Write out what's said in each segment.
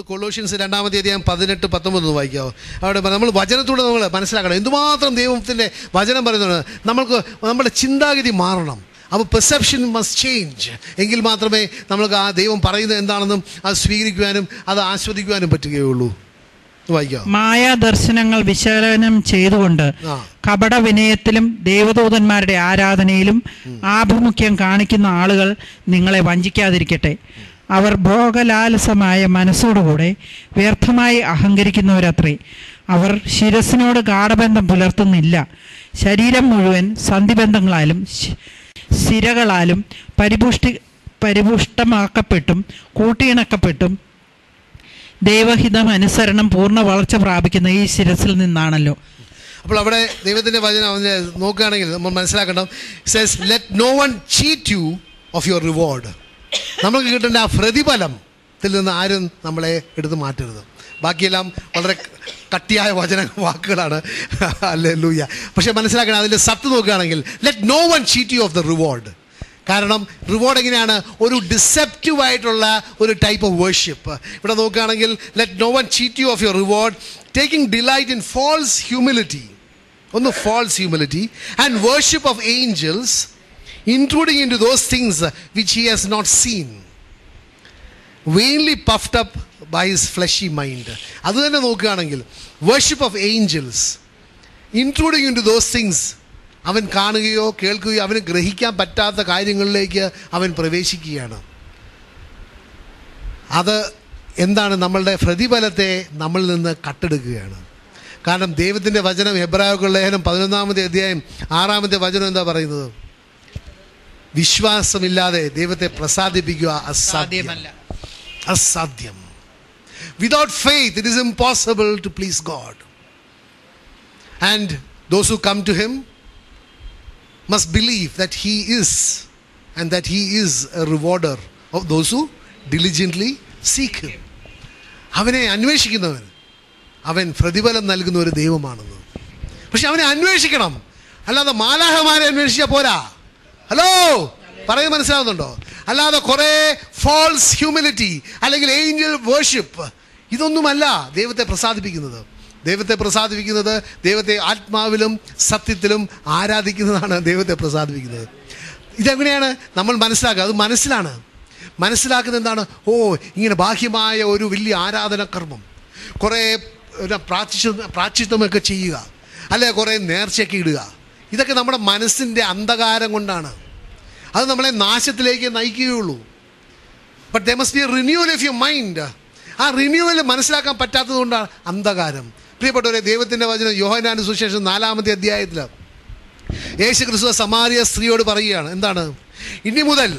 Colossians 2:18-19 വായിക്കാമോ? അവിടെ നമ്മൾ വചനത്തോടെ നമ്മൾ മനസ്സിലാക്കണം എന്തുമാത്രം ദൈവത്തിൻ്റെ വചനം പറയുന്നത്. നമ്മൾക്ക് നമ്മുടെ ചിന്താഗതി മാറണം. അപ്പോൾ പെർസെപ്ഷൻ മസ്റ്റ് ചേഞ്ച്. എങ്കിൽ മാത്രമേ നമ്മൾക്ക് ആ ദൈവം പറയുന്നത് എന്താണെന്നും അത് സ്വീകരിക്കുവാനും അത് ആസ്വദിക്കുവാനും പറ്റുകയുള്ളൂ. വായിക്കാം. മായാദർശനങ്ങൾ വിശകലനം ചെയ്തുകൊണ്ട് കപട വിനയത്തിലും ദേവദൂതന്മാരുടെ ആരാധനയിലും ആഭിമുഖ്യം കാണിക്കുന്ന ആളുകൾ നിങ്ങളെ വഞ്ചിക്കാതിരിക്കട്ടെ. അവർ ഭോഗലാലസമായ മനസ്സോടുകൂടെ വ്യർത്ഥമായി അഹങ്കരിക്കുന്നവരത്രേ. അവർ ശിരസിനോട് ഗാഠബന്ധം പുലർത്തുന്നില്ല. ശരീരം മുഴുവൻ സന്ധിബന്ധങ്ങളാലും സിരകളാലും പരിപുഷ്ടമാക്കപ്പെട്ടും കൂട്ടിയിണക്കപ്പെട്ടും ദൈവഹിതം അനുസരണം പൂർണ്ണ വളർച്ച പ്രാപിക്കുന്ന ഈ ശിരസിൽ നിന്നാണല്ലോ. അപ്പോൾ അവിടെ ദൈവത്തിൻ്റെ വചനം നോക്കുകയാണെങ്കിൽ നമ്മൾ മനസ്സിലാക്കണം. Says let no one cheat you of your reward. നമുക്ക് കിട്ടേണ്ട ആ പ്രതിഫലത്തിൽ നിന്ന് ആരും നമ്മളെ എടുത്ത് മാറ്റരുത്. ബാക്കിയെല്ലാം വളരെ കട്ടിയായ വാക്കുകളാണ്. ഹല്ലേലൂയ. പക്ഷെ മനസ്സിലാക്കണം, അതിൻ്റെ സത്ത് നോക്കുകയാണെങ്കിൽ let no one cheat you of the reward. കാരണം റിവാർഡ് എങ്ങനെയാണ്? ഒരു ഡിസെപ്റ്റീവായിട്ടുള്ള ഒരു ടൈപ്പ് ഓഫ് വേർഷിപ്പ്. ഇവിടെ നോക്കുകയാണെങ്കിൽ let no one cheat you of your reward taking delight in false humility. ഒന്ന് false humility and worship of angels intruding into those things which he has not seen, vainly puffed up by his fleshy mind. അത് തന്നെ നോക്കുകയാണെങ്കിൽ worship of angels, intruding into those things, അവൻ കാണുകയോ കേൾക്കുകയോ അവന് ഗ്രഹിക്കാൻ പറ്റാത്ത കാര്യങ്ങളിലേക്ക് അവൻ പ്രവേശിക്കുകയാണ്. അത് എന്താണ്? നമ്മളുടെ പ്രതിഫലത്തെ നമ്മളിൽ നിന്ന് കട്ടെടുക്കുകയാണ്. കാരണം ദൈവത്തിൻ്റെ വചനം എബ്രായർക്കുള്ള ലേഖനം 11-6 എന്താ പറയുന്നത്? വിശ്വാസമില്ലാതെ ദൈവത്തെ പ്രസാദിപ്പിക്കുക അസാധ്യം. Without faith it is impossible to please God. And those who come to him must believe that he is, and that he is a rewarder of those who diligently seek him. അവനെ അന്വേഷിക്കുന്നവൻ അവൻ പ്രതിഫലം നൽകുന്ന ഒരു ദൈവമാണെന്ന്. പക്ഷെ അവനെ അന്വേഷിക്കണം, അല്ലാതെ മാലാഖമാരെ അന്വേഷിച്ചാൽ പോരാ. ഹലോ, പറയുന്നത് മനസ്സിലാവുന്നുണ്ടോ? അല്ലാതെ കുറേ ഫാൾസ് ഹ്യൂമിലിറ്റി അല്ലെങ്കിൽ ഏഞ്ചൽ വേർഷിപ്പ്, ഇതൊന്നുമല്ല ദൈവത്തെ പ്രസാദിപ്പിക്കുന്നത്. ദൈവത്തെ പ്രസാദിപ്പിക്കുന്നത് ദൈവത്തെ ആത്മാവിലും സത്യത്തിലും ആരാധിക്കുന്നതാണ് ദൈവത്തെ പ്രസാദിപ്പിക്കുന്നത്. ഇതെങ്ങനെയാണ് നമ്മൾ മനസ്സിലാക്കുക? അത് മനസ്സിലാക്കുന്നത് എന്താണ്? ഓ, ഇങ്ങനെ ബാഹ്യമായ ഒരു വലിയ ആരാധനകർമ്മം, കുറേ പ്രായശ്ചിത്തമൊക്കെ ചെയ്യുക, അല്ലെ കുറേ നേർച്ചയൊക്കെ ഇടുക, ഇതൊക്കെ നമ്മുടെ മനസ്സിൻ്റെ അന്ധകാരം കൊണ്ടാണ്. അത് നമ്മളെ നാശത്തിലേക്ക് നയിക്കുകയുള്ളൂ. But there must be a renewal of your mind. ആ റിന്യൂവൽ മനസ്സിലാക്കാൻ പറ്റാത്തത് കൊണ്ടാണ് അന്ധകാരം. പ്രിയപ്പെട്ടവരെ, ദൈവത്തിൻ്റെ വചനം യോഹന്നാന്റെ സുവിശേഷം 4-ാമത്തെ അധ്യായത്തിൽ യേശു ക്രിസ്തു സമാരിയ സ്ത്രീയോട് പറയുകയാണ്. എന്താണ്? ഇനി മുതൽ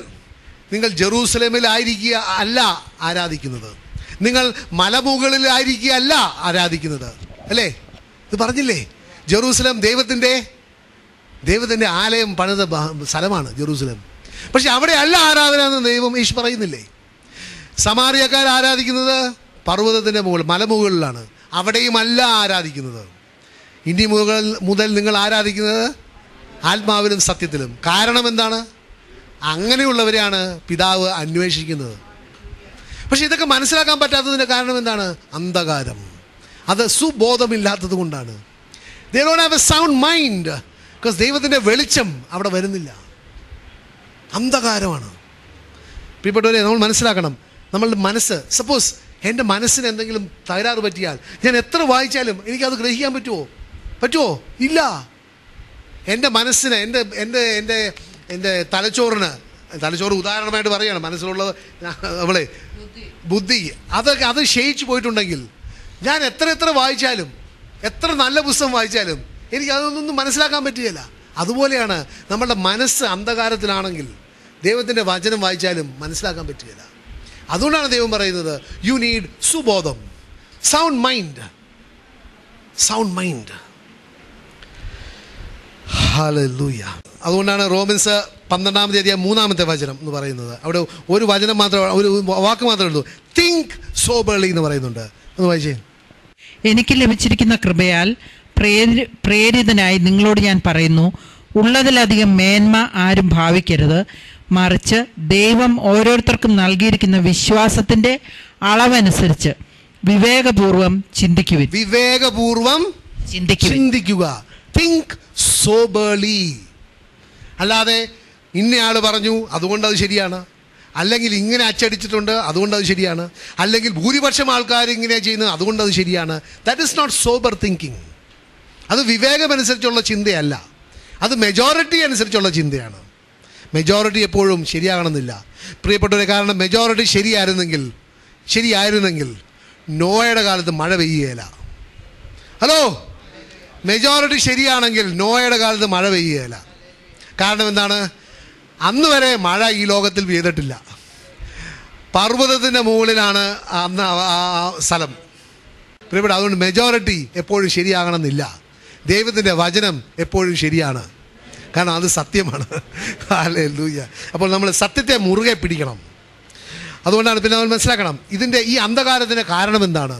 നിങ്ങൾ ജെറൂസലേമിലായിരിക്കുക അല്ല ആരാധിക്കുന്നത്, നിങ്ങൾ മലമുകളിലായിരിക്കുക അല്ല ആരാധിക്കുന്നത്, അല്ലേ? ഇത് പറഞ്ഞില്ലേ? ജെറൂസലേം ദൈവത്തിൻ്റെ ആലയം പണിത സ്ഥലമാണ് ജെറൂസലേം. പക്ഷെ അവിടെ അല്ല ആരാധന എന്ന് ദൈവം യേശു പറയുന്നില്ലേ? സമാറിയക്കാർ ആരാധിക്കുന്നത് പർവ്വതത്തിൻ്റെ മലമുകളിലാണ്, അവിടെയും അല്ല ആരാധിക്കുന്നത്. ഇനി മുതൽ നിങ്ങൾ ആരാധിക്കുന്നത് ആത്മാവിലും സത്യത്തിലും. കാരണം എന്താണ്? അങ്ങനെയുള്ളവരെയാണ് പിതാവ് അന്വേഷിക്കുന്നത്. പക്ഷെ ഇതൊക്കെ മനസ്സിലാക്കാൻ പറ്റാത്തതിൻ്റെ കാരണം എന്താണ്? അന്ധകാരം. അത് സുബോധമില്ലാത്തത് കൊണ്ടാണ്. They don't have a sound mind, because ദൈവത്തിൻ്റെ വെളിച്ചം അവിടെ വരുന്നില്ല. അന്ധകാരമാണ്. പ്രിയപ്പെട്ടവരെ, നമ്മൾ മനസ്സിലാക്കണം, നമ്മളുടെ മനസ്സ്, സപ്പോസ് എൻ്റെ മനസ്സിന് എന്തെങ്കിലും തകരാറ് പറ്റിയാൽ ഞാൻ എത്ര വായിച്ചാലും എനിക്കത് ഗ്രഹിക്കാൻ പറ്റുമോ? ഇല്ല. എൻ്റെ മനസ്സിന്, എൻ്റെ തലച്ചോറ് ഉദാഹരണമായിട്ട് പറയുകയാണ്, മനസ്സിലുള്ളത് നമ്മളെ ബുദ്ധി, അത് ക്ഷയിച്ചു പോയിട്ടുണ്ടെങ്കിൽ ഞാൻ എത്ര വായിച്ചാലും, എത്ര നല്ല പുസ്തകം വായിച്ചാലും എനിക്ക് അതൊന്നും മനസ്സിലാക്കാൻ പറ്റുകയില്ല. അതുപോലെയാണ് നമ്മളുടെ മനസ്സ് അന്ധകാരത്തിലാണെങ്കിൽ ദൈവത്തിൻ്റെ വചനം വായിച്ചാലും മനസ്സിലാക്കാൻ പറ്റുകയില്ല. അതുകൊണ്ടാണ് ദൈവം പറയുന്നത്, യു നീഡ് സുബോധം, സൗണ്ട് മൈൻഡ്. ഹല്ലേലൂയ. അതുകൊണ്ടാണ് റോമൻസ് 12-ാമത്തെ അധ്യായം 3-ാമത്തെ വചനം എന്ന് പറയുന്നത്. അവിടെ ഒരു വചനം മാത്രം, ഒരു വാക്ക് മാത്രമേ ഉള്ളൂ, തിങ്ക് സോബർലി എന്ന് പറയുന്നുണ്ട്. ഒന്ന് വായിച്ചേ. എനിക്ക് ലഭിച്ചിരിക്കുന്ന കൃപയാൽ പ്രേരിതനായി നിങ്ങളോട് ഞാൻ പറയുന്നു, ഉള്ളതിലധികം മേന്മ ആരും ഭാവിക്കരുത്, മറിച്ച് ദൈവം ഓരോരുത്തർക്കും നൽകിയിരിക്കുന്ന വിശ്വാസത്തിൻ്റെ അളവനുസരിച്ച് വിവേകപൂർവം ചിന്തിക്കുവിൻ. വിവേകപൂർവം ചിന്തിക്കുക. Think soberly. അല്ലാതെ ഇന്നയാൾ പറഞ്ഞു അതുകൊണ്ട് അത് ശരിയാണ്, അല്ലെങ്കിൽ ഇങ്ങനെ അച്ചടിച്ചിട്ടുണ്ട് അതുകൊണ്ട് അത് ശരിയാണ്, അല്ലെങ്കിൽ ഭൂരിപക്ഷം ആൾക്കാർ ഇങ്ങനെ ചെയ്യുന്നത് അതുകൊണ്ട് അത് ശരിയാണ്. That is not sober thinking. അത് വിവേകമനുസരിച്ചുള്ള ചിന്തയല്ല, അത് മെജോറിറ്റി അനുസരിച്ചുള്ള ചിന്തയാണ്. മെജോറിറ്റി എപ്പോഴും ശരിയാകണമെന്നില്ല പ്രിയപ്പെട്ടവരെ. കാരണം മെജോറിറ്റി ശരിയായിരുന്നെങ്കിൽ നോയയുടെ കാലത്ത് മഴ പെയ്യുകയില്ല. ഹലോ, മെജോറിറ്റി ശരിയാണെങ്കിൽ നോയയുടെ കാലത്ത് മഴ പെയ്യുകയില്ല. കാരണം എന്താണ്? അന്ന് വരെ മഴ ഈ ലോകത്തിൽ പെയ്തിട്ടില്ല. പർവ്വതത്തിൻ്റെ മുകളിലാണ് അന്ന് ആ സ്ഥലം. പ്രിയപ്പെട്ട, അതുകൊണ്ട് മെജോറിറ്റി എപ്പോഴും ശരിയാകണമെന്നില്ല. ദൈവത്തിൻ്റെ വചനം എപ്പോഴും ശരിയാണ്, കാരണം അത് സത്യമാണ്. ഹല്ലേലൂയ. അപ്പോൾ നമ്മൾ സത്യത്തെ മുറുകെ പിടിക്കണം. അതുകൊണ്ടാണ് പിന്നെ നമ്മൾ മനസ്സിലാക്കണം ഇതിൻ്റെ ഈ അന്ധകാരത്തിൻ്റെ കാരണം എന്താണ്.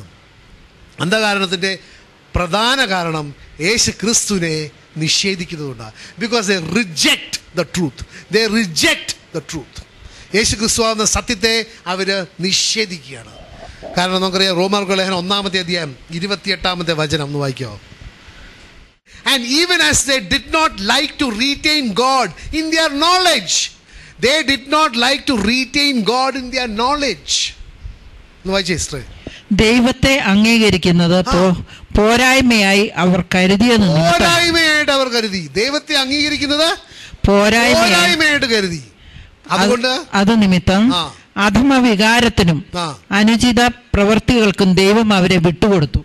അന്ധകാരണത്തിൻ്റെ പ്രധാന കാരണം യേശു ക്രിസ്തുവിനെ നിഷേധിക്കുന്നതുകൊണ്ടാണ്. Because they reject the truth. യേശു ക്രിസ്തു ആവുന്ന സത്യത്തെ അവർ നിഷേധിക്കുകയാണ്. കാരണം നമുക്കറിയാം, റോമാർക്ക് ലേഖനം 1-ാമത്തെ അധ്യായം 28-ാമത്തെ വചനം ഒന്ന് വായിക്കാമോ? And even as they did not like to retain God in their knowledge, they did not like to retain God in their knowledge. ഒന്ന് വായിച്ചേ സിസ്റ്റർ. ദൈവത്തെ അംഗീകരിക്കുന്നത് പോരായ്മയായി അവർ കരുതിയത്. പോരായ്മയായിട്ട് അവർ കരുതി. ദൈവത്തെ അംഗീകരിക്കുന്നത് പോരായ്മയായിട്ട് കരുതി. അതുകൊണ്ട് അത് നിമിത്തം അധമ വികാരത്തിനും അനുചിത പ്രവൃത്തികൾക്കും ദൈവം അവരെ വിട്ടുകൊടുത്തു.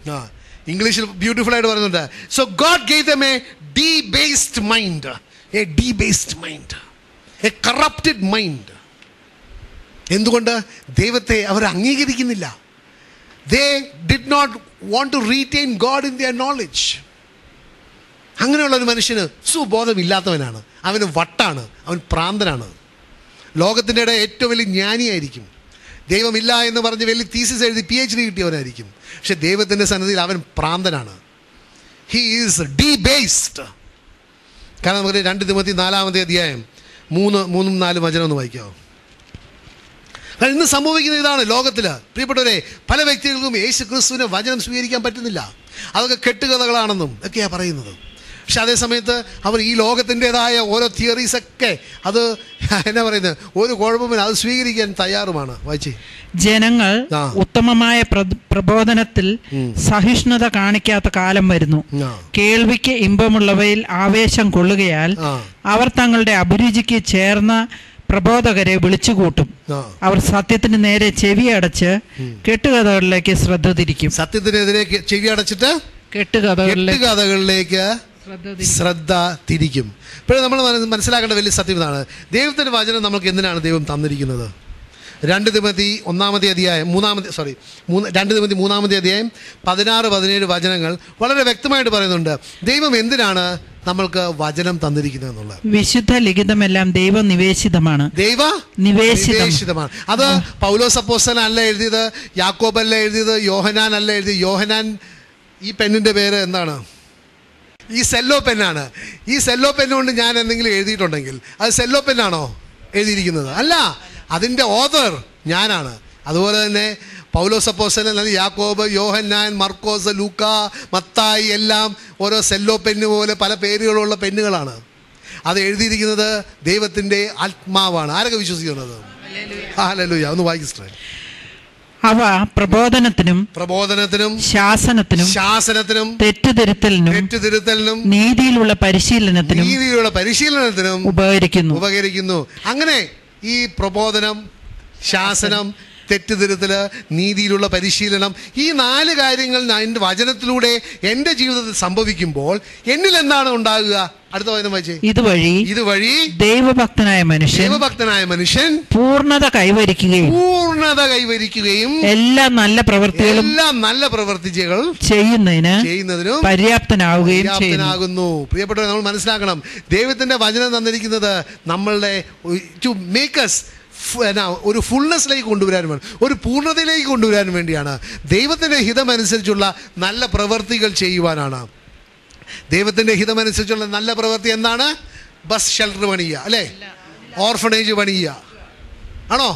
ഇംഗ്ലീഷിൽ ബ്യൂട്ടിഫുൾ ആയിട്ട് പറയുന്നുണ്ട്. So God gave them a debased mind, a corrupted mind. എന്തുകൊണ്ട്? ദൈവത്തെ അവർ അംഗീകരിക്കുന്നില്ല. They did not want to retain God in their knowledge. അങ്ങനെയുള്ള ഒരു മനുഷ്യന് സുബോധമില്ലാത്തവനാണ്, അവന് വട്ടാണ്, അവൻ പ്രാന്തനാണ്. ലോകത്തിൻ്റെ ഇടയിൽ ഏറ്റവും വലിയ ജ്ഞാനിയായിരിക്കും. ദൈവമില്ല എന്ന് പറഞ്ഞ് വലിയ തീസിസ് എഴുതി PhD കിട്ടിയവനായിരിക്കും. പക്ഷെ ദൈവത്തിൻ്റെ സന്നിധിയിൽ അവൻ പ്രാന്തനാണ്. He is ഡീബേസ്ഡ്. കാരണം നമുക്ക് 2 തിമോത്തി 4-ാമത്തെ അധ്യായം 3-4 വചനം ഒന്ന് വായിക്കാമോ? കാരണം ഇന്ന് സംഭവിക്കുന്ന ഇതാണ് ലോകത്തിൽ. പ്രിയപ്പെട്ടവരെ, പല വ്യക്തികൾക്കും യേശു ക്രിസ്തുവിനെ വചനം സ്വീകരിക്കാൻ പറ്റുന്നില്ല. അതൊക്കെ കെട്ടുകഥകളാണെന്നും ഒക്കെയാണ് പറയുന്നത്. പക്ഷെ അതേ സമയത്ത് അവർ ഈ ലോകത്തിൻ്റെതായ ഓരോ തിയറീസൊക്കെ അത് എന്നാ പറയുന്നത്, ഒരു കുഴപ്പമില്ല, അത് സ്വീകരിക്കാൻ തയ്യാറുമാണ്. വായിച്ചേ. ജനങ്ങൾ ഉത്തമമായ പ്രബോധനത്തിൽ സഹിഷ്ണുത കാണിക്കാത്ത കാലം വരുന്നു. കേൾവിക്ക് ഇമ്പമുള്ളവയിൽ ആവേശം കൊള്ളുകയാൽ അവർ തങ്ങളുടെ അഭിരുചിക്ക് ചേർന്ന പ്രബോധകരെ വിളിച്ചുകൂട്ടും. അവർ സത്യത്തിന് നേരെ ചെവി അടച്ച് കെട്ടുകഥകളിലേക്ക് ശ്രദ്ധ തിരിക്കും. സത്യത്തിനെതിരെ ചെവി അടച്ചിട്ട് കെട്ടുകഥകളിലേക്ക് ശ്രദ്ധ തിരിക്കും. ഇപ്പോഴും നമ്മൾ മനസ്സിലാക്കേണ്ട വലിയ സത്യം ഇതാണ്. ദൈവത്തിൻ്റെ വചനം നമുക്ക് എന്തിനാണ് ദൈവം തന്നിരിക്കുന്നത്? 2 തിമോത്തി 1-ാമത്തെ അധ്യായം 2 തിമോത്തി 3-ാമത്തെ അധ്യായം 16-17 വചനങ്ങൾ വളരെ വ്യക്തമായിട്ട് പറയുന്നുണ്ട് ദൈവം എന്തിനാണ് നമ്മൾക്ക് വചനം തന്നിരിക്കുന്നത് എന്നുള്ളത്. വിശുദ്ധ ലിഖിതമെല്ലാം ദൈവനിവേശിതമാണ്. ദൈവനിവേശിതമാണ്. അത് പൗലോസ് അപ്പോസ്തലൻ അല്ല എഴുതിയത്, യാക്കോബ് അല്ല എഴുതിയത്, യോഹനാൻ അല്ല എഴുതിയത്. യോഹനാൻ ഈ പെന്നിൻ്റെ പേര് എന്താണ്? ഈ സെല്ലോ പെന്നാണ്. ഈ സെല്ലോ പെന്നുകൊണ്ട് ഞാൻ എന്തെങ്കിലും എഴുതിയിട്ടുണ്ടെങ്കിൽ അത് സെല്ലോ പെന്നാണോ എഴുതിയിരിക്കുന്നത്? അല്ല, അതിൻ്റെ ഓതർ ഞാനാണ്. അതുപോലെ തന്നെ പൗലോസ് അപ്പോസ്തലൻ, യാക്കോബ്, യോഹന്നാൻ, മർക്കോസ്, ലൂക്ക, മത്തായി എല്ലാം ഓരോ സെല്ലോ പെന്ന് പോലെ പല പേരുകളുള്ള പെന്നുകളാണ്. അത് എഴുതിയിരിക്കുന്നത് ദൈവത്തിൻ്റെ ആത്മാവാണ്. ആരൊക്കെ വിശ്വസിക്കുന്നത്? ഹല്ലേലൂയ. ഒന്ന് വായിക്കേ. അവ പ്രബോധനത്തിനും ശാസനത്തിനും തെറ്റുതിരുത്തലിനും നീതിയിലുള്ള പരിശീലനത്തിനും ഉപകരിക്കുന്നു. അങ്ങനെ ഈ പ്രബോധനം, ശാസനം, തെറ്റുതിരുത്തൽ, നീതിയിലുള്ള പരിശീലനം, ഈ 4 കാര്യങ്ങൾ എൻ്റെ വചനത്തിലൂടെ എൻ്റെ ജീവിതത്തിൽ സംഭവിക്കുമ്പോൾ എന്നിൽ എന്താണ് ഉണ്ടാകുക? അടുത്ത വചനം വായിച്ചേ. ഇതുവഴി ദൈവഭക്തനായ മനുഷ്യൻ പൂർണ്ണത കൈവരിക്കുകയും എല്ലാ നല്ല പ്രവൃത്തികളും ചെയ്യുന്നതിനും പര്യാപ്തനാകുന്നു. പ്രിയപ്പെട്ടവരെ, നമ്മൾ മനസ്സിലാക്കണം, ദൈവത്തിൻ്റെ വചനം തന്നിരിക്കുന്നത് നമ്മളുടെ ടു മേക്ക് us ഒരു ഫുൾനെസ്സിലേക്ക് കൊണ്ടുവരാൻ വേണ്ടി, ഒരു പൂർണ്ണതയിലേക്ക് കൊണ്ടുവരാൻ വേണ്ടിയാണ്. ദൈവത്തിൻ്റെ ഹിതമനുസരിച്ചുള്ള നല്ല പ്രവൃത്തികൾ ചെയ്യുവാനാണ്. ദൈവത്തിൻ്റെ ഹിതമനുസരിച്ചുള്ള നല്ല പ്രവൃത്തി എന്താണ്? ബസ് ഷെൽട്ടർ പണിയുക, അല്ലേ? ഓർഫനേജ് പണിയുക, ആണോ?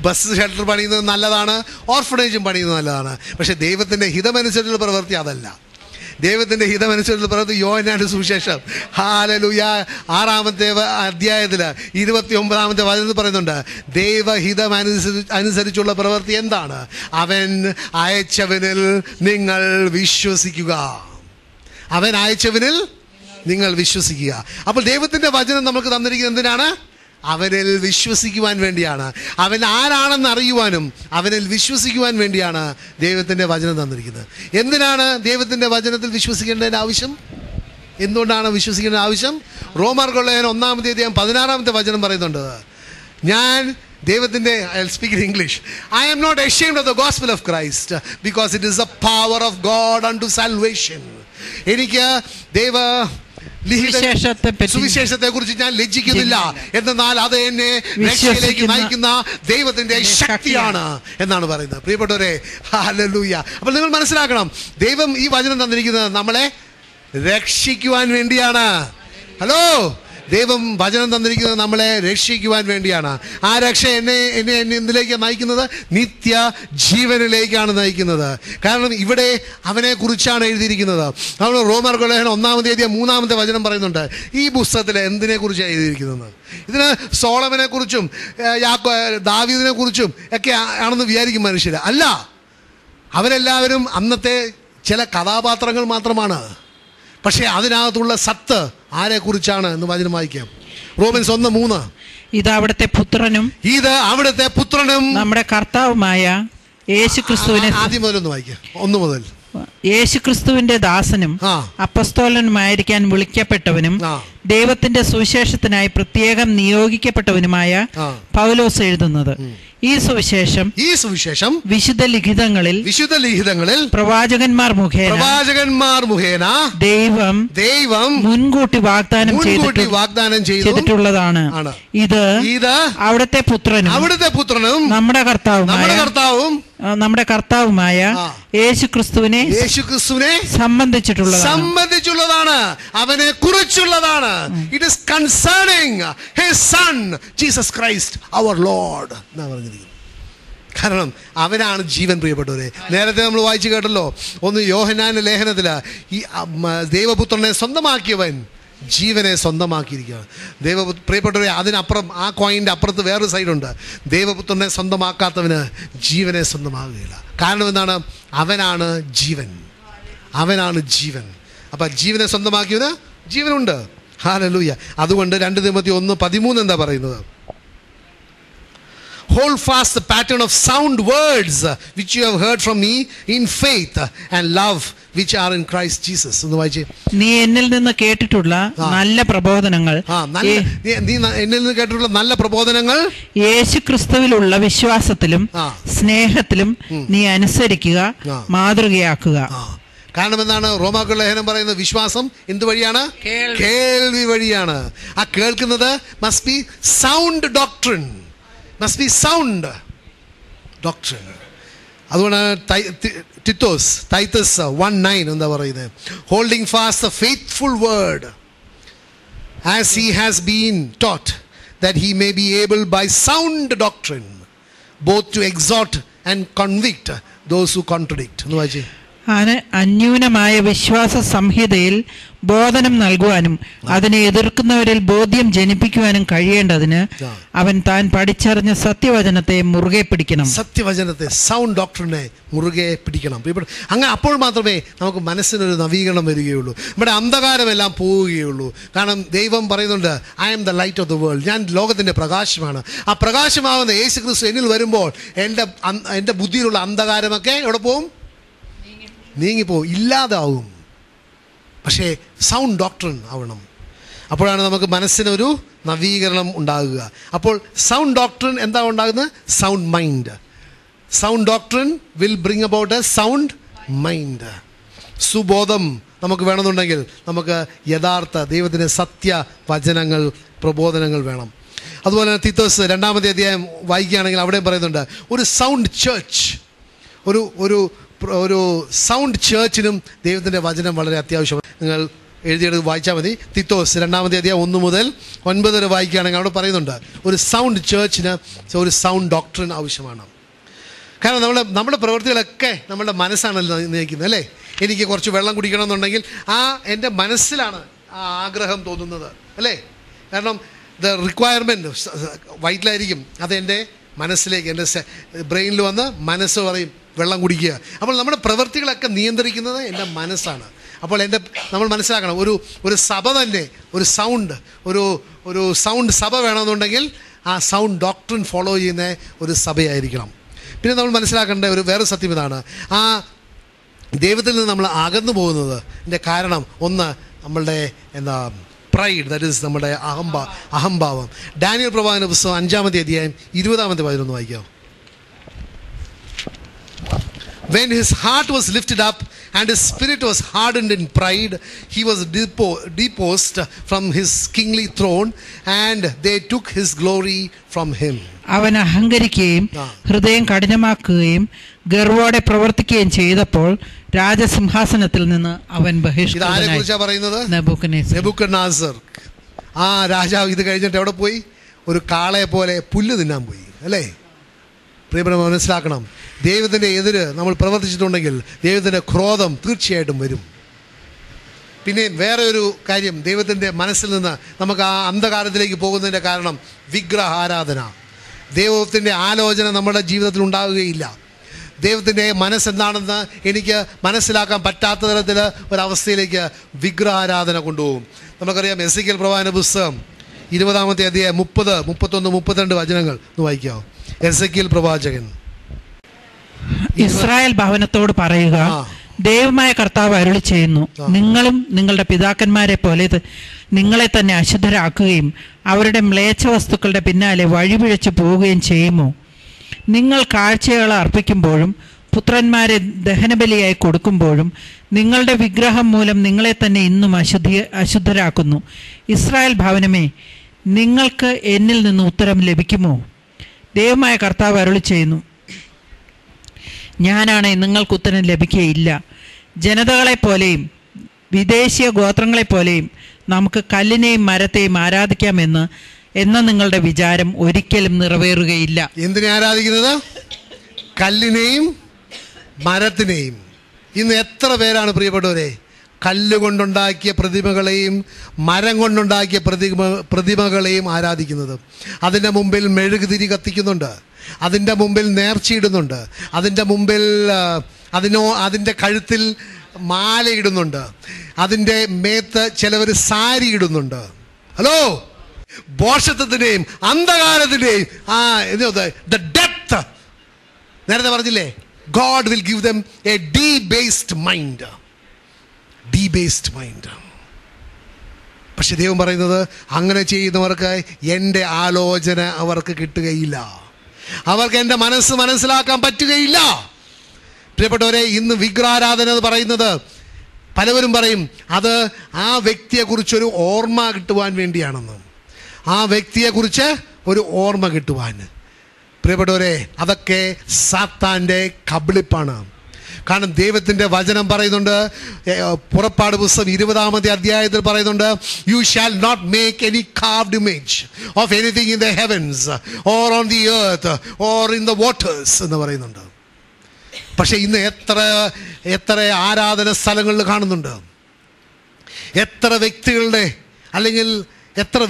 ബസ് ഷെൽട്ടർ പണിയുന്നത് നല്ലതാണ്, ഓർഫണേജും പണിയുന്നത് നല്ലതാണ്. പക്ഷേ ദൈവത്തിൻ്റെ ഹിതമനുസരിച്ചുള്ള പ്രവൃത്തി അതല്ല. ദൈവത്തിൻ്റെ ഹിതമനുസരിച്ചുള്ള പ്രവൃത്തി യോഹന്നാന്റെ സുവിശേഷം ഹല്ലേലൂയ 6-ാമത്തെ അധ്യായത്തിൽ 29-ാമത്തെ വചനത്തിൽ പറയുന്നുണ്ട്, ദൈവഹിതം അനുസരിച്ചുള്ള പ്രവൃത്തി എന്താണ്? അവൻ അയച്ചവനിൽ നിങ്ങൾ വിശ്വസിക്കുക. അവൻ അയച്ചവനിൽ നിങ്ങൾ വിശ്വസിക്കുക. അപ്പോൾ ദൈവത്തിൻ്റെ വചനം നമുക്ക് തന്നിരിക്കുന്നത് എന്തിനാണ്? അവനിൽ വിശ്വസിക്കുവാൻ വേണ്ടിയാണ്. അവൻ ആരാണെന്ന് അറിയുവാനും അവനിൽ വിശ്വസിക്കുവാൻ വേണ്ടിയാണ് ദൈവത്തിൻ്റെ വചനം തന്നിരിക്കുന്നത്. എന്തിനാണ് ദൈവത്തിൻ്റെ വചനത്തിൽ വിശ്വസിക്കേണ്ടതിൻ്റെ ആവശ്യം? എന്തുകൊണ്ടാണ് വിശ്വസിക്കേണ്ട ആവശ്യം? റോമർക്കുള്ള 1-ാമത്തെ അധ്യായം 16-ാമത്തെ വചനം പറയുന്നുണ്ട്, ഞാൻ ദൈവത്തിൻ്റെ, I will speak in English, I am not ashamed of the gospel of Christ because it is the power of God unto salvation. എനിക്ക് സുവിശേഷത്തെ കുറിച്ച് ഞാൻ ലജ്ജിക്കുന്നില്ല, എന്നാൽ അത് എന്നെ രക്ഷയിലേക്ക് നയിക്കുന്ന ദൈവത്തിന്റെ ശക്തിയാണ് എന്നാണ് പറയുന്നത്. പ്രിയപ്പെട്ടവരെ, ഹല്ലേലൂയ. അപ്പോൾ നിങ്ങൾ മനസ്സിലാക്കണം, ദൈവം ഈ വചനം തന്നിരിക്കുന്നത് നമ്മളെ രക്ഷിക്കുവാൻ വേണ്ടിയാണ്. ഹലോ, ദൈവം വചനം തന്നിരിക്കുന്നത് നമ്മളെ രക്ഷിക്കുവാൻ വേണ്ടിയാണ്. ആ രക്ഷ എന്നെ എന്തിലേക്കാണ് നയിക്കുന്നത്? നിത്യ ജീവനിലേക്കാണ് നയിക്കുന്നത്. കാരണം ഇവിടെ അവനെ കുറിച്ചാണ് എഴുതിയിരിക്കുന്നത്. നമ്മൾ റോമർക്കുള്ള 1-ാമത്തെ അധ്യായം 3-ാമത്തെ വചനം പറയുന്നുണ്ട്, ഈ പുസ്തകത്തിൽ എന്തിനെ കുറിച്ചാണ് എഴുതിയിരിക്കുന്നത്? ഇതിന് സോളമനെ കുറിച്ചും ദാവീദിനെ കുറിച്ചും ഒക്കെ ആണെന്ന് വിചാരിക്കും മനുഷ്യർ. അല്ല, അവരെല്ലാവരും അന്നത്തെ ചില കഥാപാത്രങ്ങൾ മാത്രമാണ്. പക്ഷേ അതിനകത്തുള്ള സത്ത് ആരെക്കുറിച്ചാണ് എന്ന് വചനം വായിക്കാം. റോമൻസ് 1:3. ഇത് അവിടുത്തെ പുത്രനും നമ്മുടെ കർത്താവുമായ യേശുക്രിസ്തുവിനെ, ആദ്യം മുതലൊന്ന് വായിക്കാം, 1 മുതൽ. യേശുക്രിസ്തുവിന്റെ ദാസനും അപ്പസ്തോലനുമായിരിക്കാൻ വിളിക്കപ്പെട്ടവനും ദൈവത്തിന്റെ സുവിശേഷത്തിനായി പ്രത്യേകം നിയോഗിക്കപ്പെട്ടവനുമായ പൗലോസ് എഴുതുന്നത്. ഈ സുവിശേഷം വിശുദ്ധ ലിഖിതങ്ങളിൽ പ്രവാചകന്മാർ മുഖേന ദൈവം മുൻകൂട്ടി വാഗ്ദാനം ചെയ്തിട്ടുള്ളതാണ്. ഇത് അവിടുത്തെ പുത്രനും നമ്മുടെ കർത്താവുമായ യേശുക്രിസ്തുവിനെ സംബന്ധിച്ചിട്ടുള്ളതാണ്, അവനെ കുറിച്ചുള്ളതാണ്. It is concerning his son Jesus Christ our Lord എന്നാ പറഞ്ഞിരിക്കുന്നത്. കാരണം അവനാണ് ജീവൻ. പ്രിയപ്പെട്ടവരെ, നേരത്തെ നമ്മൾ വായിച്ചു കേട്ടല്ലോ, ഒന്ന് യോഹന്നാന്റെ ലേഖനത്തില്, ഈ ദൈവപുത്രനെ സ്വന്തമാക്കിയവൻ ജീവനെ സ്വന്തമാക്കിയിരിക്കുകയാണ്. പ്രിയപ്പെട്ടവരെ, അതിനപ്പുറം, ആ കോയിൻ്റെ അപ്പുറത്ത് വേറൊരു സൈഡുണ്ട്. ദൈവപുത്രനെ സ്വന്തമാക്കാത്തവന് ജീവനെ സ്വന്തമാകുകയില്ല. കാരണം എന്താണ്? അവനാണ് ജീവൻ. അപ്പം ജീവനെ സ്വന്തമാക്കിയവന് ജീവനുണ്ട്. ഹല്ലേലൂയ. അതുകൊണ്ട് 2 തിമോത്തി 1:13 എന്താ പറയുന്നത്? Hold fast the pattern of sound words which you have heard from me in faith and love which are in Christ Jesus. ഒന്ന് വായിച്ചേ. നീ എന്നിൽ നിന്ന് കേട്ടിട്ടുള്ള നല്ല പ്രബോധനങ്ങൾ, യേശുക്രിസ്തുവിലുള്ള വിശ്വാസത്തിലും സ്നേഹത്തിലും നീ അനുസരിക്കുക, മാതൃകയാക്കുക. കാരണം എന്താണ്? റോമാക്കുള്ള ലേഖനം പറയുന്നത് വിശ്വാസം എന്ത് വഴിയാണ്? കേൾവി വഴിയാണ്. ആ കേൾക്കുന്നത് must be sound doctrine. അതുകൊണ്ടാണ് ടൈറ്റസ് 1:9 എന്താ പറയുന്നത്? Holding fast the faithful word as he has been taught that he may be able by sound doctrine both to exhort and convict those who contradict. എന്ന് വായിച്ചേ. അന്യൂനമായ വിശ്വാസ സംഹിതയിൽ ബോധനം നൽകുവാനും അതിനെ എതിർക്കുന്നവരിൽ ബോധ്യം ജനിപ്പിക്കുവാനും കഴിയേണ്ടതിന് അവൻ താൻ പഠിച്ചറിഞ്ഞ സത്യവചനത്തെ മുറുകെ പിടിക്കണം. സൗണ്ട് ഡോക്ടറിനെ മുറുകെ പിടിക്കണം. അങ്ങനെ അപ്പോൾ മാത്രമേ നമുക്ക് മനസ്സിനൊരു നവീകരണം വരികയുള്ളൂ, നമ്മുടെ അന്ധകാരമെല്ലാം പോവുകയുള്ളൂ. കാരണം ദൈവം പറയുന്നുണ്ട്, I am the light of the world, ഞാൻ ലോകത്തിൻ്റെ പ്രകാശമാണ്. ആ പ്രകാശമാകുന്ന യേശുക്രിസ്തു എന്നിൽ വരുമ്പോൾ എൻ്റെ ബുദ്ധിയിലുള്ള അന്ധകാരമൊക്കെ എവിടെ പോവും? നീങ്ങിപ്പോവും, ഇല്ലാതാവും. പക്ഷേ സൗണ്ട് ഡോക്ട്രിൻ ആവണം. അപ്പോഴാണ് നമുക്ക് മനസ്സിനൊരു നവീകരണം ഉണ്ടാകുക. അപ്പോൾ സൗണ്ട് ഡോക്ട്രിൻ എന്താ ഉണ്ടാകുന്നത്? Sound mind. Sound doctrine will bring about a sound mind. സുബോധം നമുക്ക് വേണമെന്നുണ്ടെങ്കിൽ നമുക്ക് യഥാർത്ഥ ദൈവത്തിൻ്റെ സത്യവചനങ്ങൾ, പ്രബോധനങ്ങൾ വേണം. അതുപോലെ തന്നെ തീത്തോസ് 2-ാമത്തെ അധ്യായം വായിക്കുകയാണെങ്കിൽ അവിടെ പറയുന്നുണ്ട്, ഒരു സൗണ്ട് ചേർച്ച്, ഒരു സൗണ്ട് ചേർച്ചിനും ദൈവത്തിൻ്റെ വചനം വളരെ അത്യാവശ്യമാണ്. നിങ്ങൾ എഴുതിയെടുത്ത് വായിച്ചാൽ മതി. തിത്തോസ് 2-ാമത്തെ അധ്യായം 1 മുതൽ 9 വരെ വായിക്കുകയാണെങ്കിൽ അവിടെ പറയുന്നുണ്ട് ഒരു സൗണ്ട് ചേർച്ചിന് ഒരു സൗണ്ട് ഡോക്ടറിൻ ആവശ്യമാണ്. കാരണം നമ്മുടെ പ്രവൃത്തികളൊക്കെ നമ്മുടെ മനസ്സാണല്ലോ നയിക്കുന്നത് അല്ലേ. എനിക്ക് കുറച്ച് വെള്ളം കുടിക്കണം എന്നുണ്ടെങ്കിൽ എൻ്റെ മനസ്സിലാണ് ആ ആഗ്രഹം തോന്നുന്നത് അല്ലേ. കാരണം ദ റിക്വയർമെൻറ്റ് വയറ്റിലായിരിക്കും, അതെൻ്റെ മനസ്സിലേക്ക് എൻ്റെ ബ്രെയിനിൽ വന്ന് മനസ്സ് പറയും വെള്ളം കുടിക്കുക. അപ്പോൾ നമ്മുടെ പ്രവൃത്തികളൊക്കെ നിയന്ത്രിക്കുന്നത് എൻ്റെ മനസ്സാണ്. അപ്പോൾ നമ്മൾ മനസ്സിലാക്കണം, ഒരു സഭ തന്നെ ഒരു സൗണ്ട് സഭ വേണമെന്നുണ്ടെങ്കിൽ ആ സൗണ്ട് ഡോക്ടറിൻ ഫോളോ ചെയ്യുന്ന ഒരു സഭയായിരിക്കണം. പിന്നെ നമ്മൾ മനസ്സിലാക്കേണ്ട വേറെ സത്യം ഇതാണ്, ആ ദൈവത്തിൽ നിന്ന് നമ്മൾ അകന്നു പോകുന്നതിൻ്റെ കാരണം ഒന്ന് നമ്മളുടെ പ്രൈഡ്, ദാറ്റ് ഈസ് നമ്മുടെ അഹംഭാവം. ഡാനിയൽ പ്രവാചകന്റെ പുസ്തകം 5-ാമത്തെ അധ്യായം 20-ാമത്തെ വചനം വായിക്കാം. When his heart was lifted up and his spirit was hardened in pride, he was deposed from his kingly throne and they took his glory from him. അവൻ അഹങ്കരിക്കുകയും ഹൃദയം കഠിനമാക്കുകയും ഗർവോടെ പ്രവർത്തിക്കുകയും ചെയ്തപ്പോൾ രാജസിംഹാസനത്തിൽ നിന്ന് അവൻ ബഹിഷ്കൃതനായി. നെബൂഖദ്നേസർ ആ രാജാവ് ഇത് കഴിഞ്ഞിട്ട് എവിടെ പോയി? ഒരു കാളയെ പോലെ പുല്ല് തിന്നാൻ പോയി അല്ലേ. പ്രിയപ്പെട്ട മനസ്സിലാക്കണം, ദൈവത്തിൻ്റെ എതിര് നമ്മൾ പ്രവർത്തിച്ചിട്ടുണ്ടെങ്കിൽ ദൈവത്തിൻ്റെ ക്രോധം തീർച്ചയായിട്ടും വരും. പിന്നെ വേറെ ഒരു കാര്യം, ദൈവത്തിൻ്റെ മനസ്സിൽ നിന്ന് നമുക്ക് ആ അന്ധകാരത്തിലേക്ക് പോകുന്നതിൻ്റെ കാരണം വിഗ്രഹ ആരാധന. ദൈവത്തിൻ്റെ ആലോചന നമ്മുടെ ജീവിതത്തിൽ ഉണ്ടാവുകയില്ല. ദൈവത്തിൻ്റെ മനസ്സെന്താണെന്ന് എനിക്ക് മനസ്സിലാക്കാൻ പറ്റാത്ത തരത്തിൽ ഒരവസ്ഥയിലേക്ക് വിഗ്രഹാരാധന കൊണ്ടുപോകും. നമുക്കറിയാം എസെക്കിയേൽ പ്രവാചകന്റെ പുസ്തകം 20-ാമത്തെ അധ്യായം 30, 31, 32 വചനങ്ങൾ ഒന്ന് വായിക്കാമോ? എസെക്കിയേൽ പ്രവാചകൻ. ഇസ്രായേൽ ഭവനത്തോട് പറയുക, ദൈവമായ കർത്താവ് അരുളി ചെയ്യുന്നു, നിങ്ങളും നിങ്ങളുടെ പിതാക്കന്മാരെ പോലെ നിങ്ങളെ തന്നെ അശുദ്ധരാക്കുകയും അവരുടെ മ്ലേച്ഛ വസ്തുക്കളുടെ പിന്നാലെ വഴിപിഴച്ചു പോവുകയും ചെയ്യുമോ? നിങ്ങൾ കാഴ്ചകൾ അർപ്പിക്കുമ്പോഴും പുത്രന്മാരെ ദഹനബലിയായി കൊടുക്കുമ്പോഴും നിങ്ങളുടെ വിഗ്രഹം മൂലം നിങ്ങളെ തന്നെ ഇന്നും അശുദ്ധരാക്കുന്നു. ഇസ്രായേൽ ഭവനമേ, നിങ്ങൾക്ക് എന്നിൽ നിന്ന് ഉത്തരം ലഭിക്കുമോ? ദൈവമായ കർത്താവ് അരുളി ചെയ്യുന്നു, ഞാനാണെ നിങ്ങൾക്ക് ഉത്തരം ലഭിക്കുകയില്ല. ജനതകളെപ്പോലെയും വിദേശീയ ഗോത്രങ്ങളെപ്പോലെയും നമുക്ക് കല്ലിനെയും മരത്തെയും ആരാധിക്കാമെന്ന് നിങ്ങളുടെ വിചാരം ഒരിക്കലും നിറവേറുകയില്ല. എന്തിനെ ആരാധിക്കുന്നത്? കല്ലിനെയും മരത്തിനെയും. ഇന്ന് എത്ര പേരാണ് പ്രിയപ്പെട്ടവരെ കല്ലുകൊണ്ടുണ്ടാക്കിയ പ്രതിമകളെയും മരം കൊണ്ടുണ്ടാക്കിയ പ്രതിമകളെയും ആരാധിക്കുന്നത്? അതിൻ്റെ മുമ്പിൽ മെഴുകുതിരി കത്തിക്കുന്നുണ്ട്, അതിൻ്റെ മുമ്പിൽ നേർച്ചയിടുന്നുണ്ട്, അതിൻ്റെ മുമ്പിൽ അതിൻ്റെ കഴുത്തിൽ മാലയിടുന്നുണ്ട്, അതിൻ്റെ മേത്ത് ചിലവർ സാരി ഇടുന്നുണ്ട്. ഹലോ, ബോഷത്വത്തിൻ്റെയും അന്ധകാരത്തിൻ്റെയും the depth. നേരത്തെ പറഞ്ഞില്ലേ, God will give them a debased mind. പക്ഷെ ദൈവം പറയുന്നത് അങ്ങനെ ചെയ്യുന്നവർക്ക് എൻ്റെ ആലോചന അവർക്ക് കിട്ടുകയില്ല, അവർക്ക് എൻ്റെ മനസ്സ് മനസ്സിലാക്കാൻ പറ്റുകയില്ല. പ്രിയപ്പെട്ടവരെ, ഇന്ന് വിഗ്രഹാരാധന എന്ന് പറയുന്നത് പലവരും പറയും അത് ആ വ്യക്തിയെക്കുറിച്ചൊരു ഓർമ്മ കിട്ടുവാൻ വേണ്ടിയാണെന്ന്. ആ വ്യക്തിയെക്കുറിച്ച് ഒരു ഓർമ്മ കിട്ടുവാൻ. പ്രിയപ്പെട്ടവരെ, അതൊക്കെ സാത്താൻ്റെ കബളിപ്പാണ്. കാരണം ദൈവത്തിൻ്റെ വചനം പറയുന്നുണ്ട്, പുറപ്പാട് പുസ്തകം 20-ാമത്തെ അധ്യായത്തിൽ പറയുന്നുണ്ട്, you shall not make any carved image of anything in the heavens or on the earth or in the waters എന്ന് പറയുന്നുണ്ട്. പക്ഷെ ഇന്ന് എത്ര ആരാധന സ്ഥലങ്ങളിൽ കാണുന്നുണ്ട്, എത്ര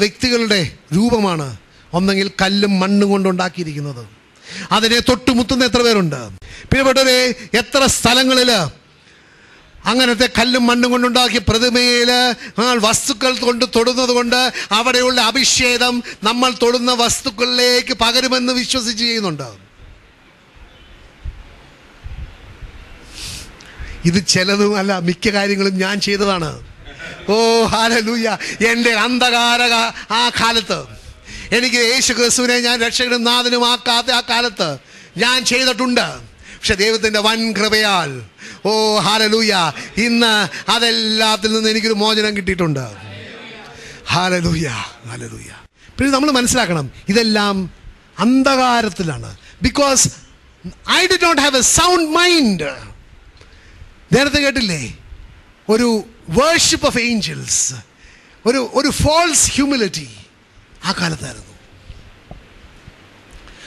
വ്യക്തികളുടെ രൂപമാണ് ഒന്നെങ്കിൽ കല്ലും മണ്ണും കൊണ്ടുണ്ടാക്കിയിരിക്കുന്നത്. അതിനെ തൊട്ടുമുത്തുന്ന എത്ര പേരുണ്ട്? പ്രിയപ്പെട്ടവരെ, എത്ര സ്ഥലങ്ങളിൽ അങ്ങനത്തെ കല്ലും മണ്ണും കൊണ്ടുണ്ടാക്കിയ പ്രതിമയിൽ വസ്തുക്കൾ കൊണ്ട് തൊടുന്നത് കൊണ്ട് അവിടെയുള്ള അഭിഷേകം നമ്മൾ തൊടുന്ന വസ്തുക്കളിലേക്ക് പകരുമെന്ന് വിശ്വസിച്ച് ചെയ്യുന്നുണ്ട്. ഇത് ചിലതും അല്ല, മിക്ക കാര്യങ്ങളും ഞാൻ ചെയ്തതാണ്. ഓ ഹല്ലേലൂയ! എൻ്റെ അന്ധകാര ആ കാലത്ത് എനിക്ക് യേശു ക്രിസ്തുവിനെ ഞാൻ രക്ഷകനും നാഥനും ആക്കാത്ത ആ കാലത്ത് ഞാൻ ചെയ്തിട്ടുണ്ട്. പക്ഷെ ദൈവത്തിൻ്റെ വൻ കൃപയാൽ, ഓ ഹല്ലേലൂയ, ഇന്ന് അതെല്ലാത്തിൽ നിന്ന് എനിക്കൊരു മോചനം കിട്ടിയിട്ടുണ്ട്. Hallelujah, hallelujah. പിന്നെ നമ്മൾ മനസ്സിലാക്കണം, ഇതെല്ലാം അന്ധകാരത്തിലാണ്. Because I did not have a sound mind. നേരത്തെ കേട്ടില്ലേ, ഒരു വേർഷിപ്പ് ഓഫ് ഏഞ്ചൽസ്, ഒരു ഫോൾസ് ഹ്യൂമിലിറ്റി ആ കാലത്തായിരുന്നു.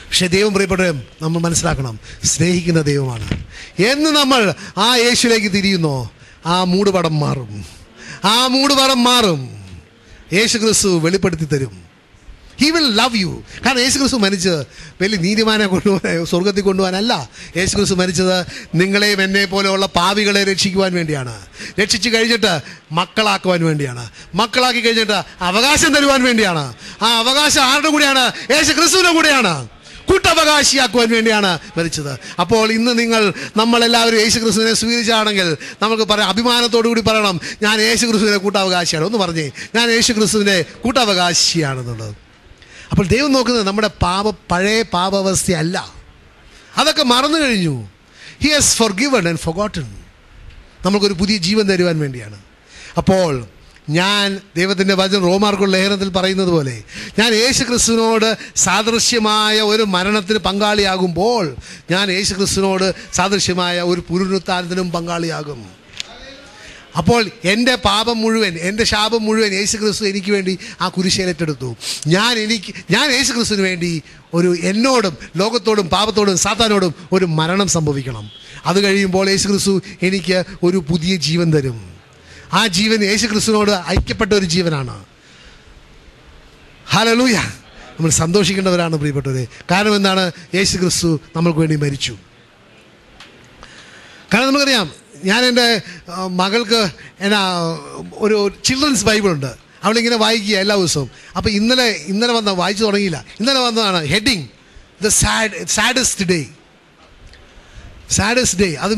പക്ഷെ ദൈവം പ്രിയപ്പെട്ടവരും നമ്മൾ മനസ്സിലാക്കണം, സ്നേഹിക്കുന്ന ദൈവമാണ്. എന്ന് നമ്മൾ ആ യേശുവിലേക്ക് തിരിയുന്നോ ആ മൂടുപടം മാറും, ആ മൂടുപടം മാറും. യേശു ക്രിസ്തു വെളിപ്പെടുത്തി തരും. He will love you. കാരണം യേശു ക്രിസ്തു മരിച്ചത് വലിയ നീതിമാനെ കൊണ്ടുപോകാൻ, സ്വർഗത്തിൽ കൊണ്ടുപോകാനല്ല. യേശു ക്രിസ്തു മരിച്ചത് നിങ്ങളെയും എന്നെ പോലെയുള്ള പാപികളെ രക്ഷിക്കുവാൻ വേണ്ടിയാണ്. രക്ഷിച്ചു കഴിഞ്ഞിട്ട് മക്കളാക്കുവാൻ വേണ്ടിയാണ്. മക്കളാക്കി കഴിഞ്ഞിട്ട് അവകാശം തരുവാൻ വേണ്ടിയാണ്. ആ അവകാശം ആരുടെ കൂടെയാണ്? യേശു ക്രിസ്തുവിൻ്റെ കൂടെയാണ്. കൂട്ടവകാശിയാക്കുവാൻ വേണ്ടിയാണ് മരിച്ചത്. അപ്പോൾ ഇന്ന് നമ്മളെല്ലാവരും യേശു ക്രിസ്തുവിനെ സ്വീകരിച്ചാണെങ്കിൽ നമുക്ക് പറയാം, അഭിമാനത്തോടു കൂടി പറയണം, ഞാൻ യേശു ക്രിസ്തുവിൻ്റെ കൂട്ടവകാശിയാണ്. ഒന്ന് പറഞ്ഞേ, ഞാൻ യേശു ക്രിസ്തുവിൻ്റെ കൂട്ടവകാശിയാണെന്നുള്ളത്. അപ്പോൾ ദൈവം നോക്കുന്നത് നമ്മുടെ പഴയ പാപാവസ്ഥയല്ല, അതൊക്കെ മറന്നു കഴിഞ്ഞു. He has forgiven and forgotten. നമുക്കൊരു പുതിയ ജീവൻ തരുവാൻ വേണ്ടിയാണ്. അപ്പോൾ ഞാൻ ദൈവത്തിൻ്റെ വചനം റോമാർക്കുള്ള ലേഖനത്തിൽ പറയുന്നത് പോലെ, ഞാൻ യേശു ക്രിസ്തുവിനോട് സാദൃശ്യമായ ഒരു മരണത്തിന് പങ്കാളിയാകുമ്പോൾ ഞാൻ യേശു ക്രിസ്തുവിനോട് സാദൃശ്യമായ ഒരു പുനരുത്ഥാനത്തിനും പങ്കാളിയാകും. അപ്പോൾ എൻ്റെ പാപം മുഴുവൻ, എൻ്റെ ശാപം മുഴുവൻ യേശു ക്രിസ്തു എനിക്ക് വേണ്ടി ആ കുരിശേലേറ്റെടുത്തു. ഞാൻ യേശു ക്രിസ്തുവിന് വേണ്ടി എന്നോടും ലോകത്തോടും പാപത്തോടും സാത്താനോടും ഒരു മരണം സംഭവിക്കണം. അത് കഴിയുമ്പോൾ യേശു ക്രിസ്തു എനിക്ക് ഒരു പുതിയ ജീവൻ തരും. ആ ജീവൻ യേശു ക്രിസ്തുവിനോട് ഐക്യപ്പെട്ട ഒരു ജീവനാണ്. ഹല്ലേലൂയ. നമ്മൾ സന്തോഷിക്കേണ്ടവരാണ് പ്രിയപ്പെട്ടവരെ. കാരണം എന്താണ്? യേശു ക്രിസ്തു നമ്മൾക്ക് വേണ്ടി മരിച്ചു. കാരണം നമുക്കറിയാം, ഞാൻ എൻ്റെ മകൾക്ക് ഒരു ചിൽഡ്രൻസ് ബൈബിളുണ്ട്, അവളിങ്ങനെ വായിക്കുക എല്ലാ ദിവസവും. അപ്പോൾ ഇന്നലെ വായിച്ചു തുടങ്ങിയില്ല. ഇന്നലെ വന്നതാണ് heading the saddest day. Saddest day അത്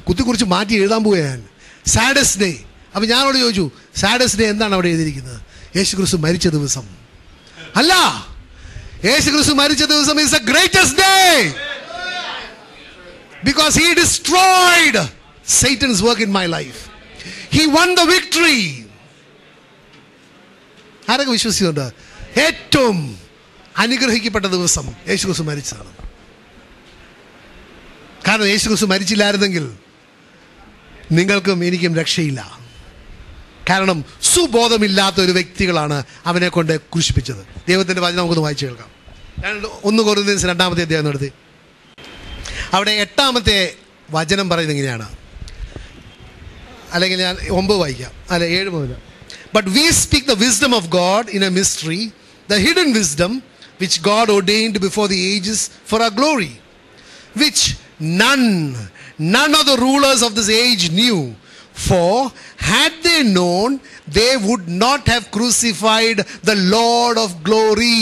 കുത്തിക്കുറിച്ച് മാറ്റി എഴുതാൻ പോവുകയാണ് ഞാൻ. Saddest day. അപ്പോൾ ഞാനോട് ചോദിച്ചു, സാഡസ്റ്റ് ഡേ എന്താണ് അവിടെ എഴുതിയിരിക്കുന്നത്? യേശു ക്രിസ്തു മരിച്ച ദിവസം അല്ല. യേശു ക്രിസ്തു മരിച്ച ദിവസം is the greatest day because he destroyed Satan's work in my life. He won the victory. ആരൊക്കെ വിശ്വസിക്കുന്നുണ്ട്? ഏറ്റവും അനുഗ്രഹിക്കപ്പെട്ട ദിവസം യേശു ക്രിസ്തു മരിച്ചതാണ്. കാരണം യേശു ക്രിസ്തു മരിച്ചില്ലായിരുന്നെങ്കിൽ നിങ്ങൾക്കും എനിക്കും രക്ഷയില്ല. കാരണം സുബോധമില്ലാത്ത ഒരു വ്യക്തികളാണ് അവനെ കൊണ്ട് ക്രൂശിപ്പിച്ചത്. ദൈവത്തിൻ്റെ വചനം നമുക്കൊന്ന് വായിച്ചു കേൾക്കാം. 1 കൊരിന്ത്യൻസ് 2-ാമത്തെ അധ്യായം നടത്തി അവിടെ 8-ാമത്തെ വചനം പറയുന്നത് ഇങ്ങനെയാണ്. അല്ലെങ്കിൽ ഞാൻ 9 വായിക്കാം, 7 മുതൽ. But we speak the wisdom of God in a mystery, the hidden wisdom which God ordained before the ages for our glory, which none of the rulers of this age knew. For had they known, they would not have crucified the Lord of glory.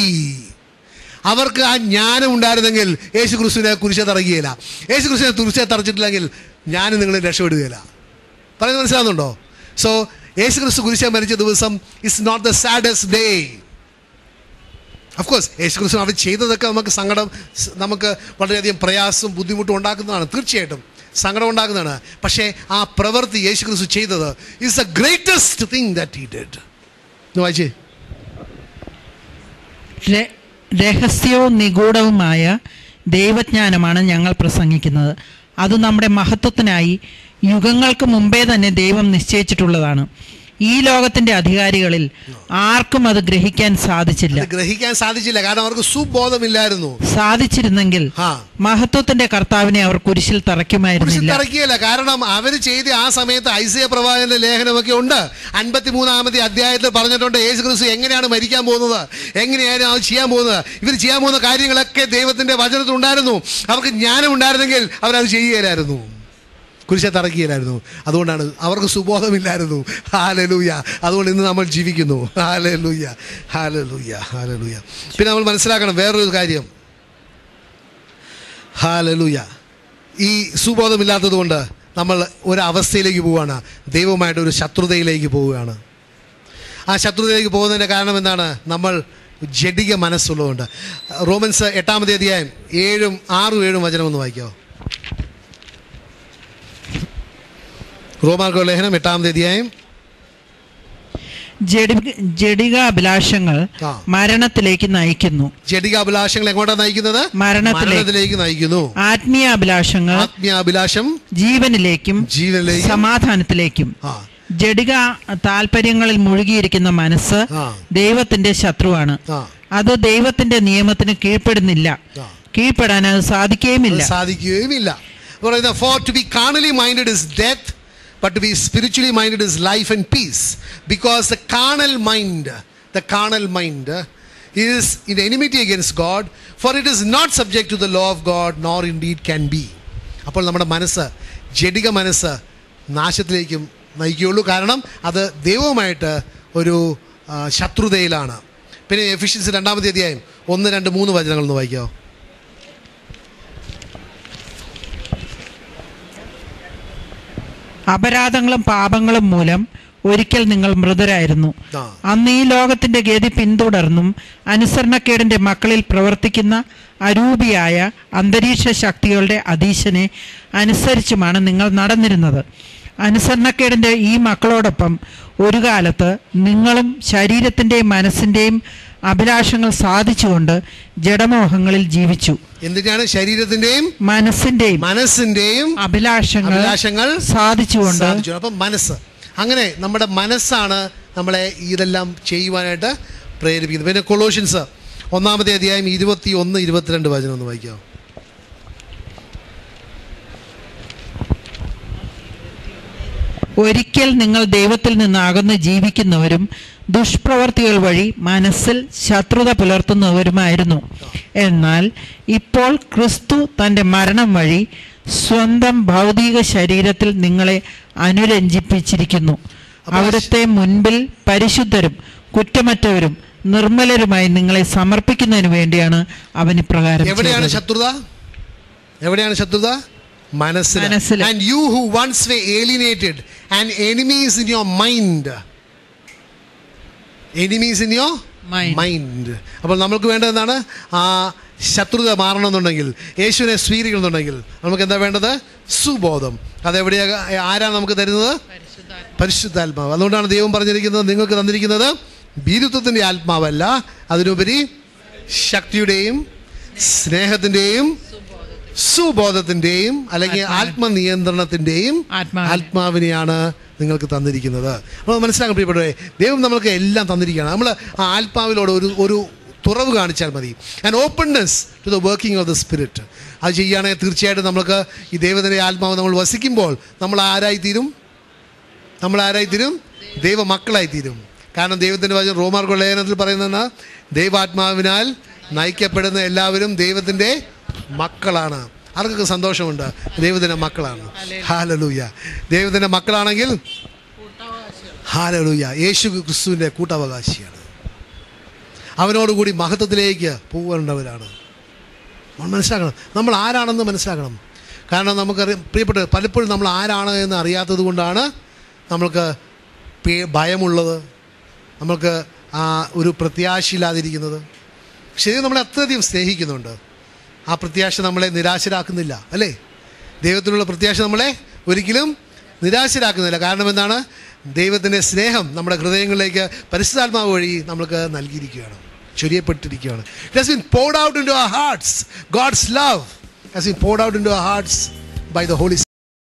അവർക്ക് ആ ജ്ഞാനം ഉണ്ടായിരുന്നെങ്കിൽ യേശു ക്രിസ്തുവിനെ കുരിശെ തറയ്ക്കുകയില്ല. യേശു ക്രിസ്തുവിനെ കുരിശെ തറച്ചിട്ടില്ലെങ്കിൽ ഞാനും നിങ്ങൾ രക്ഷപ്പെടുകയില്ല. പറയുന്നത് മനസ്സിലാകുന്നുണ്ടോ? സോ യേശു ക്രിസ്തു കുരിശെ മരിച്ച ദിവസം is not the saddest day. Of course യേശു ക്രിസ്തു അവർ ചെയ്തതൊക്കെ നമുക്ക് സങ്കടം, നമുക്ക് വളരെയധികം പ്രയാസവും ബുദ്ധിമുട്ടും ഉണ്ടാക്കുന്നതാണ്. തീർച്ചയായിട്ടും സങ്കടം ഉണ്ടാക്കുന്നതാണ്. പക്ഷേ ആ പ്രവൃത്തി യേശു ക്രിസ്തു ചെയ്തത് is the greatest thing that he did. വായിച്ചേ. രഹസ്യവും നിഗൂഢവുമായ ദൈവജ്ഞാനമാണ് ഞങ്ങൾ പ്രസംഗിക്കുന്നത്. അത് നമ്മുടെ മഹത്വത്തിനായി യുഗങ്ങൾക്ക് മുമ്പേ തന്നെ ദൈവം നിശ്ചയിച്ചിട്ടുള്ളതാണ്. ഈ ലോകത്തിന്റെ അധികാരികളിൽ ആർക്കും അത് ഗ്രഹിക്കാൻ സാധിച്ചില്ല. കാരണം അവർക്ക് സുബോധമില്ലായിരുന്നു. സാധിച്ചിരുന്നെങ്കിൽ മഹത്വത്തിന്റെ കർത്താവിനെ അവർ കുരിശിൽ തറയ്ക്കുമായിരുന്നില്ല. കാരണം അവർ ചെയ്ത ആ സമയത്ത് ഐസയ പ്രവാചകന്റെ ലേഖനമൊക്കെ ഉണ്ട്. 53-ാമത്തെ അധ്യായത്തിൽ പറഞ്ഞിട്ടുണ്ട് യേശു ക്രിസ്തു എങ്ങനെയാണ് മരിക്കാൻ പോകുന്നത്, എങ്ങനെയാണ് അത് ചെയ്യാൻ പോകുന്നത്. ഇവർ ചെയ്യാൻ പോകുന്ന കാര്യങ്ങളൊക്കെ ദൈവത്തിന്റെ വചനത്തിൽ ഉണ്ടായിരുന്നു. അവർക്ക് ജ്ഞാനം ഉണ്ടായിരുന്നെങ്കിൽ അവരത് ചെയ്യുകയില്ലായിരുന്നു, കുരിശെ തറയ്ക്കുകയില്ലായിരുന്നു. അതുകൊണ്ടാണ് അവർക്ക് സുബോധമില്ലായിരുന്നു. ഹല്ലേലൂയ. അതുകൊണ്ട് ഇന്ന് നമ്മൾ ജീവിക്കുന്നു. Hallelujah, hallelujah, hallelujah. പിന്നെ നമ്മൾ മനസ്സിലാക്കണം വേറൊരു കാര്യം. ഹല്ലേലൂയ. ഈ സുബോധമില്ലാത്തത് കൊണ്ട് നമ്മൾ ഒരവസ്ഥയിലേക്ക് പോവുകയാണ്, ദൈവമായിട്ട് ഒരു ശത്രുതയിലേക്ക് പോവുകയാണ്. ആ ശത്രുതയിലേക്ക് പോകുന്നതിൻ്റെ കാരണം എന്താണ്? നമ്മൾ ജഡിക മനസ്സുള്ളതുകൊണ്ട്. റോമൻസ് 8-ാമത്തെ അധ്യായം 6-7 വചനം ഒന്ന് വായിക്കാമോ? റോമാർക്കുള്ള ലേഖനം 8-ാമത്തെ അധ്യായം. ജഡികാഭിലാഷങ്ങൾ മരണത്തിലേക്ക് നയിക്കുന്നു. ജഡികാഭിലാഷങ്ങൾ എങ്ങോട്ടാണ് നയിക്കുന്നത്? മരണത്തിലേക്ക് നയിക്കുന്നു. ആത്മീയാഭിലാഷം ജീവനിലേക്കും സമാധാനത്തിലേക്കും. ജഡിക താല്പര്യങ്ങളിൽ മുഴുകിയിരിക്കുന്ന മനസ്സ് ദൈവത്തിന്റെ ശത്രുവാണ്. അത് ദൈവത്തിന്റെ നിയമത്തിന് കീഴ്പ്പെടുന്നില്ല, കീഴ്പ്പെടാൻ അത് സാധിക്കുകയുമില്ല. For to be carnally minded is death, but to be spiritually minded is life and peace. Because the carnal mind is in enmity against God, for it is not subject to the law of God, nor indeed can be. അപ്പോൾ നമ്മുടെ മനസ്സ്, ജഡിക മനസ്സ് നാശത്തിലേക്കും നയിക്കുകയുള്ളൂ. കാരണം അത് ദൈവവുമായിട്ട് ഒരു ശത്രുതയിലാണ്. പിന്നെ Ephesians 2-ാമത്തെ അധ്യായം 1, 2, 3 വചനങ്ങളൊന്ന് വായിക്കാമോ? അപരാധങ്ങളും പാപങ്ങളും മൂലം ഒരിക്കൽ നിങ്ങൾ മൃതരായിരുന്നു. അന്ന് ഈ ലോകത്തിന്റെ ഗതി പിന്തുടർന്നും അനുസരണക്കേടിന്റെ മക്കളിൽ പ്രവർത്തിക്കുന്ന അരൂപിയായ അന്തരീക്ഷ ശക്തികളുടെ അധീശനെ അനുസരിച്ചുമാണ് നിങ്ങൾ നടന്നിരുന്നത്. അനുസരണക്കേടിന്റെ ഈ മക്കളോടൊപ്പം ഒരു കാലത്ത് നിങ്ങളും ശരീരത്തിന്റെയും മനസ്സിന്റെയും അഭിലാഷങ്ങൾ സാധിച്ചുകൊണ്ട് ജഡമോഹങ്ങളിൽ ജീവിച്ചു. എന്തിനാണ്? ശരീരത്തിന്റെയും മനസ്സിന്റെയും അഭിലാഷങ്ങൾ സാധിച്ചുകൊണ്ട്. അപ്പം മനസ്സ്, അങ്ങനെ നമ്മുടെ മനസ്സാണ് നമ്മളെ ഇതെല്ലാം ചെയ്യുവാനായിട്ട് പ്രേരിപ്പിക്കുന്നത്. പിന്നെ കൊളോഷ്യൻസ് 1-ാമത്തെ അധ്യായം 21, 22 വചനം ഒന്ന് വായിക്കാം. ഒരിക്കൽ നിങ്ങൾ ദൈവത്തിൽ നിന്ന് അകന്ന് ജീവിക്കുന്നവരും ദുഷ്പ്രവർത്തികൾ വഴി മനസ്സിൽ ശത്രുത പുലർത്തുന്നവരുമായിരുന്നു. എന്നാൽ ഇപ്പോൾ ക്രിസ്തു തൻ്റെ മരണം വഴി സ്വന്തം ഭൗതിക ശരീരത്തിൽ നിങ്ങളെ അനുരഞ്ജിപ്പിച്ചിരിക്കുന്നു. അവിടുത്തെ മുൻപിൽ പരിശുദ്ധരും കുറ്റമറ്റവരും നിർമ്മലരുമായി നിങ്ങളെ സമർപ്പിക്കുന്നതിന് വേണ്ടിയാണ് അവൻ ഇപ്രകാരം. എവിടെയാണ് ശത്രുത? മനസ്സിൽ. And you who once were alienated and enemies in your mind. അപ്പോൾ നമ്മൾക്ക് വേണ്ടത് എന്താണ്? ആ ശത്രുത മാറണമെന്നുണ്ടെങ്കിൽ, യേശുവിനെ സ്വീകരിക്കണമെന്നുണ്ടെങ്കിൽ നമുക്ക് എന്താ വേണ്ടത്? സുബോധം. അതെവിടെയാ? ആരാണ് നമുക്ക് തരുന്നത്? പരിശുദ്ധാത്മാവ്. അതുകൊണ്ടാണ് ദൈവം പറഞ്ഞിരിക്കുന്നത്, നിങ്ങൾക്ക് തന്നിരിക്കുന്നത് ഭീരുത്വത്തിൻ്റെ ആത്മാവല്ല, അതിനുപരി ശക്തിയുടെയും സ്നേഹത്തിൻ്റെയും സുബോധത്തിൻ്റെയും അല്ലെങ്കിൽ ആത്മനിയന്ത്രണത്തിൻ്റെയും ആത്മാവിനെയാണ് നിങ്ങൾക്ക് തന്നിരിക്കുന്നത്. നമ്മൾ മനസ്സിലാക്കാൻ പ്രിയപ്പെട്ടവരെ, ദൈവം നമ്മൾക്ക് എല്ലാം തന്നിരിക്കുകയാണ്. നമ്മൾ ആ ആത്മാവിലോട് ഒരു തുറവ് കാണിച്ചാൽ മതി. And openness to the working of the spirit. അത് ചെയ്യുകയാണെങ്കിൽ തീർച്ചയായിട്ടും നമുക്ക് ഈ ദൈവത്തിൻ്റെ ആത്മാവ് നമ്മൾ വസിക്കുമ്പോൾ നമ്മൾ ആരായിത്തീരും? ദൈവമക്കളായിത്തീരും. കാരണം ദൈവത്തിൻ്റെ വചനം റോമാർക്കുള്ള ലേഖനത്തിൽ പറയുന്നതാണ്, ദൈവാത്മാവിനാൽ നയിക്കപ്പെടുന്ന എല്ലാവരും ദൈവത്തിൻ്റെ മക്കളാണ്. ആർക്കൊക്കെ സന്തോഷമുണ്ട്? ദൈവത്തിൻ്റെ മക്കളാണ്. ഹല്ലേലൂയ. ദൈവത്തിൻ്റെ മക്കളാണെങ്കിൽ ഹല്ലേലൂയ, യേശു ക്രിസ്തുവിൻ്റെ കൂട്ടവകാശിയാണ്. അവനോടുകൂടി മഹത്വത്തിലേക്ക് പോകേണ്ടവരാണ്. നമ്മൾ മനസ്സിലാക്കണം, നമ്മൾ ആരാണെന്ന് മനസ്സിലാക്കണം. കാരണം നമുക്കറിയാം പ്രിയപ്പെട്ട, പലപ്പോഴും നമ്മൾ ആരാണ് എന്ന് അറിയാത്തത് കൊണ്ടാണ് നമ്മൾക്ക് ഭയമുള്ളത്, നമ്മൾക്ക് ഒരു പ്രത്യാശയില്ലാതിരിക്കുന്നത്. ശരി, നമ്മളെ അത്രയധികം സ്നേഹിക്കുന്നുണ്ട്. ആ പ്രത്യാശ നമ്മളെ നിരാശരാക്കുന്നില്ല, അല്ലേ? ദൈവത്തിലുള്ള പ്രത്യാശ നമ്മളെ ഒരിക്കലും നിരാശരാക്കുന്നില്ല. കാരണം എന്താണ്? ദൈവത്തിൻ്റെ സ്നേഹം നമ്മുടെ ഹൃദയങ്ങളിലേക്ക് പരിശുദ്ധാത്മാവ് വഴി നമ്മൾക്ക് നൽകിയിരിക്കുകയാണ്, ചൊരിയപ്പെട്ടിരിക്കുകയാണ്. It has been poured out into our hearts. God's love has been poured out into our hearts by the Holy